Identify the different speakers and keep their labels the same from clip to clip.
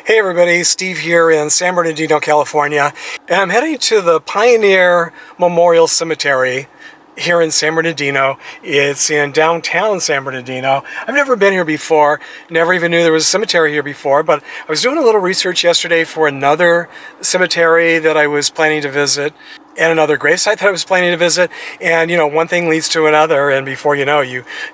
Speaker 1: Hey everybody, Steve here in San Bernardino, California, and I'm heading to the Pioneer Memorial Cemetery here in San Bernardino. It's in downtown San Bernardino. I've never been here before, never even knew there was a cemetery here before, but I was doing a little research yesterday for another cemetery that I was planning to visit and another gravesite that I was planning to visit, and one thing leads to another, and before you know,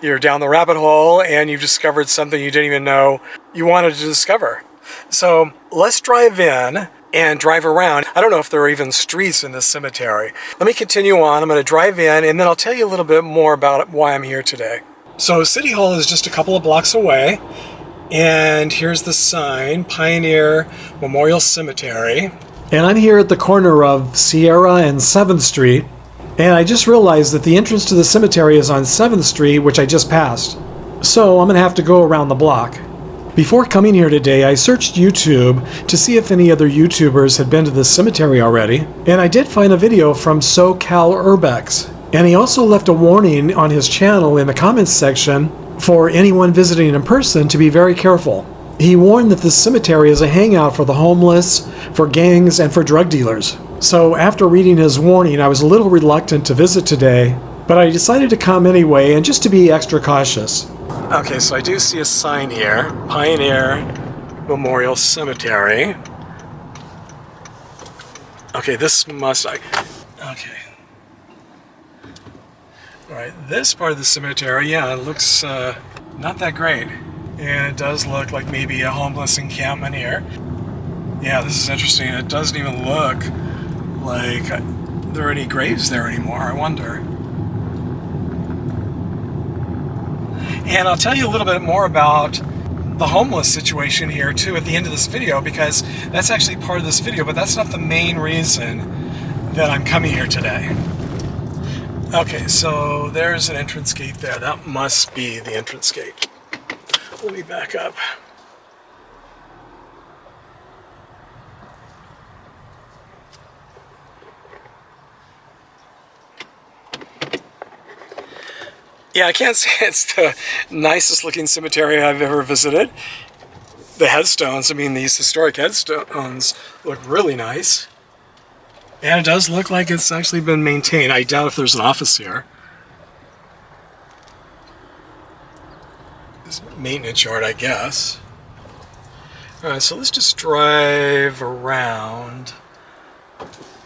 Speaker 1: you're down the rabbit hole and you've discovered something you didn't even know you wanted to discover. So let's drive in and drive around. I don't know if there are even streets in this cemetery. Let me continue on. I'm going to drive in and then I'll tell you a little bit more about why I'm here today. So City Hall is just a couple of blocks away, and here's the sign, Pioneer Memorial Cemetery. And I'm here at the corner of Sierra and 7th Street, and I just realized that the entrance to the cemetery is on 7th Street, which I just passed. So I'm going to have to go around the block. Before coming here today, I searched YouTube to see if any other YouTubers had been to this cemetery already, and I did find a video from SoCal Urbex. And he also left a warning on his channel in the comments section for anyone visiting in person to be very careful. He warned that this cemetery is a hangout for the homeless, for gangs, and for drug dealers. So after reading his warning, I was a little reluctant to visit today, but I decided to come anyway, and just to be extra cautious. Okay, so I do see a sign here, Pioneer Memorial Cemetery. Okay, okay. All right, this part of the cemetery, yeah, it looks not that great. And it does look like maybe a homeless encampment here. Yeah, this is interesting. It doesn't even look like there are any graves there anymore, I wonder. And I'll tell you a little bit more about the homeless situation here too at the end of this video, because that's actually part of this video, but that's not the main reason that I'm coming here today. Okay, so there's an entrance gate there. That must be the entrance gate. Let me back up. Yeah, I can't say it's the nicest looking cemetery I've ever visited. The headstones, I mean, these historic headstones look really nice. And it does look like it's actually been maintained. I doubt if there's an office here. This maintenance yard, I guess. Alright, so let's just drive around.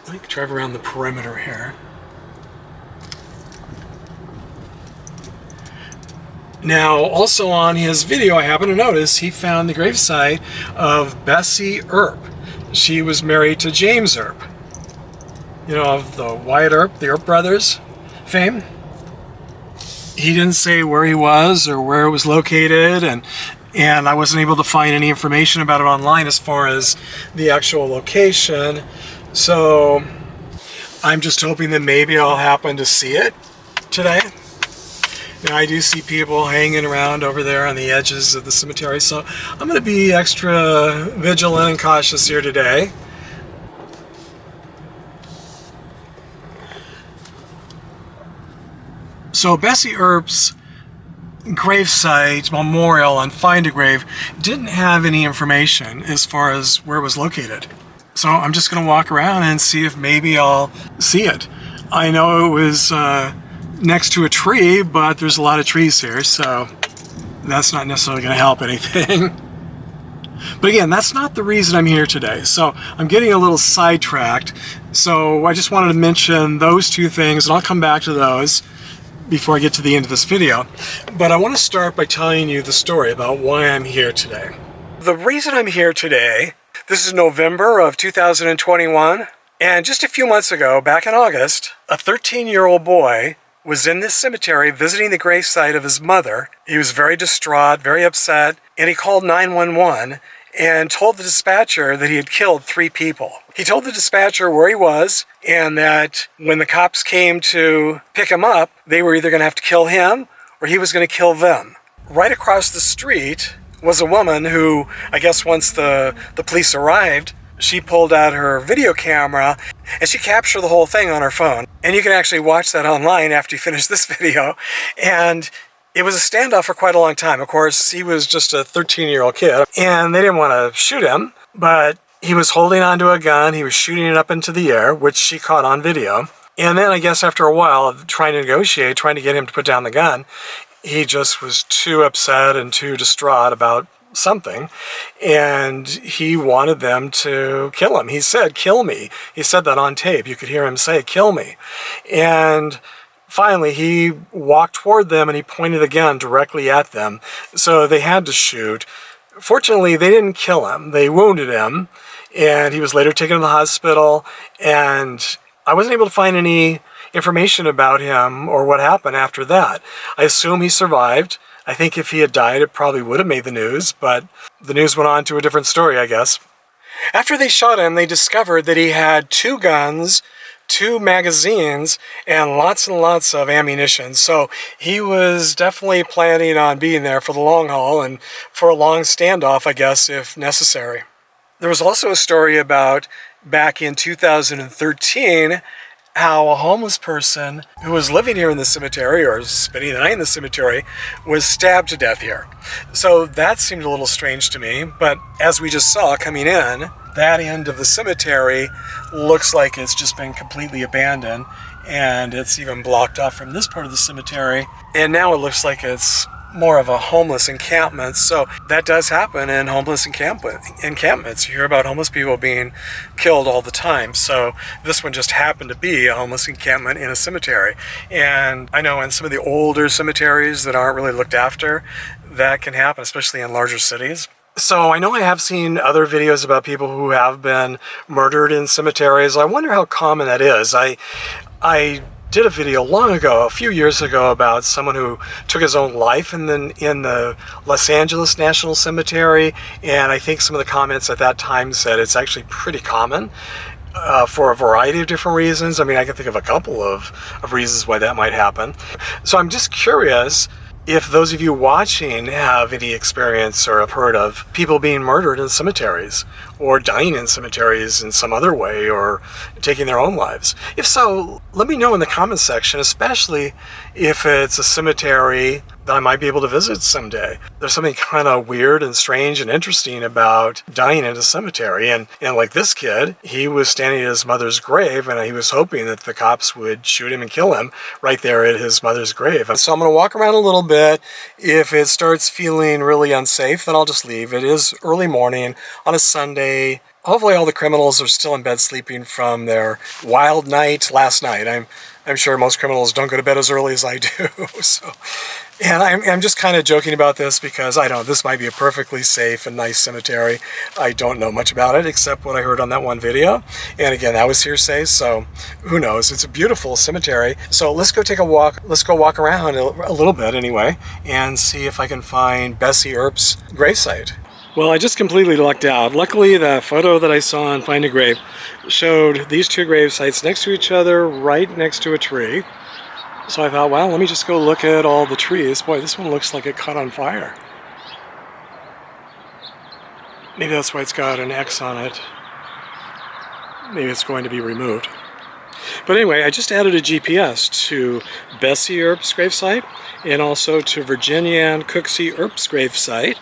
Speaker 1: Let me drive around the perimeter here. Now, also on his video, I happen to notice he found the gravesite of Bessie Earp. She was married to James Earp. You know, of the Wyatt Earp, the Earp brothers fame. He didn't say where he was or where it was located, and I wasn't able to find any information about it online as far as the actual location. So I'm just hoping that maybe I'll happen to see it today. Now, I do see people hanging around over there on the edges of the cemetery, so I'm going to be extra vigilant and cautious here today. So Bessie Earp's gravesite memorial on Find a Grave didn't have any information as far as where it was located. So I'm just going to walk around and see if maybe I'll see it. I know it was next to a tree, but there's a lot of trees here, so that's not necessarily going to help anything. But again, that's not the reason I'm here today. So I'm getting a little sidetracked. So I just wanted to mention those two things, and I'll come back to those before I get to the end of this video. But I want to start by telling you the story about why I'm here today. The reason I'm here today, this is November of 2021, and just a few months ago, back in August, a 13-year-old boy was in this cemetery visiting the gravesite of his mother. He was very distraught, very upset, and he called 911 and told the dispatcher that he had killed 3 people. He told the dispatcher where he was, and that when the cops came to pick him up, they were either going to have to kill him or he was going to kill them. Right across the street was a woman who, I guess once the police arrived, she pulled out her video camera and she captured the whole thing on her phone. And you can actually watch that online after you finish this video. And It was a standoff for quite a long time. Of course, he was just a 13-year-old kid, and they didn't want to shoot him, but he was holding onto a gun. He was shooting it up into the air, which she caught on video. And then I guess after a while of trying to negotiate, trying to get him to put down the gun, he just was too upset and too distraught about something, and he wanted them to kill him. He said, "Kill me." He said that on tape. You could hear him say, "Kill me." And finally, he walked toward them and he pointed the gun directly at them. So they had to shoot. Fortunately, they didn't kill him. They wounded him, and he was later taken to the hospital. And I wasn't able to find any information about him or what happened after that. I assume he survived. I think if he had died, it probably would have made the news, but the news went on to a different story, I guess. After they shot him, they discovered that he had 2 guns, 2 magazines, and lots of ammunition. So he was definitely planning on being there for the long haul and for a long standoff, I guess, if necessary. There was also a story about back in 2013 how a homeless person who was living here in the cemetery or spending the night in the cemetery was stabbed to death here. So that seemed a little strange to me, but as we just saw coming in, that end of the cemetery looks like it's just been completely abandoned, and it's even blocked off from this part of the cemetery, and now it looks like it's more of a homeless encampment. So that does happen in homeless encampments. You hear about homeless people being killed all the time. So this one just happened to be a homeless encampment in a cemetery. And I know in some of the older cemeteries that aren't really looked after, that can happen, especially in larger cities. So I know I have seen other videos about people who have been murdered in cemeteries. I wonder how common that is. I did a video long ago, a few years ago, about someone who took his own life in the Los Angeles National Cemetery, and I think some of the comments at that time said it's actually pretty common for a variety of different reasons. I mean, I can think of a couple of reasons why that might happen. So I'm just curious if those of you watching have any experience or have heard of people being murdered in cemeteries or dying in cemeteries in some other way or taking their own lives. If so, let me know in the comments section, especially if it's a cemetery that I might be able to visit someday. There's something kind of weird and strange and interesting about dying in a cemetery. And like this kid, he was standing at his mother's grave, and he was hoping that the cops would shoot him and kill him right there at his mother's grave. So I'm going to walk around a little bit. If it starts feeling really unsafe, then I'll just leave. It is early morning on a Sunday. Hopefully all the criminals are still in bed sleeping from their wild night last night. I'm sure most criminals don't go to bed as early as I do. And I'm just kind of joking about this because I don't know, this might be a perfectly safe and nice cemetery. I don't know much about it except what I heard on that one video. And again, that was hearsay, so who knows? It's a beautiful cemetery. So let's go take a walk. Let's go walk around a little bit anyway and see if I can find Bessie Earp's gravesite. Well, I just completely lucked out. Luckily, the photo that I saw on Find a Grave showed these 2 grave sites next to each other, right next to a tree. So I thought, well, let me just go look at all the trees. Boy, this one looks like it caught on fire. Maybe that's why it's got an X on it. Maybe it's going to be removed. But anyway, I just added a GPS to Bessie Earp's gravesite and also to Virginia Ann Cooksey Earp's gravesite.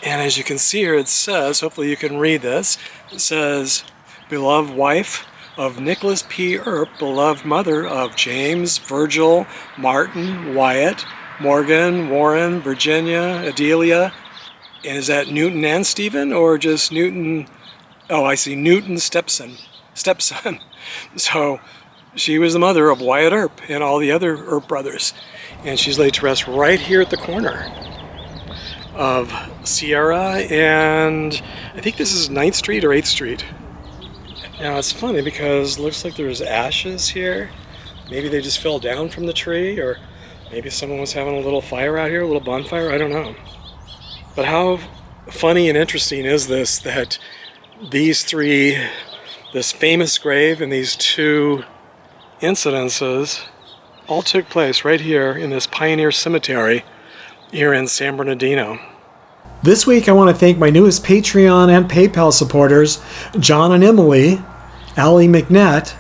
Speaker 1: And as you can see here, it says, hopefully you can read this, it says, beloved wife of Nicholas P. Earp, beloved mother of James, Virgil, Martin, Wyatt, Morgan, Warren, Virginia, Adelia. And is that Newton and Stephen, or just Newton? Oh, I see, Newton's stepson. So she was the mother of Wyatt Earp and all the other Earp brothers. And she's laid to rest right here at the corner of Sierra and I think this is 9th Street or 8th Street. Now it's funny because it looks like there's ashes here. Maybe they just fell down from the tree, or maybe someone was having a little fire out here, a little bonfire, I don't know. But how funny and interesting is this, that these 3, this famous grave and these 2 incidences all took place right here in this Pioneer Cemetery here in San Bernardino. This week I want to thank my newest Patreon and PayPal supporters, John and Emily, Allie McNett,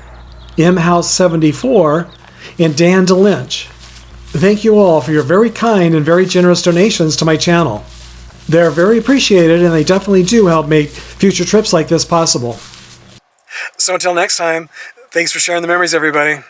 Speaker 1: MHouse74, and Dan DeLynch. Thank you all for your very kind and very generous donations to my channel. They're very appreciated, and they definitely do help make future trips like this possible. So until next time, thanks for sharing the memories, everybody.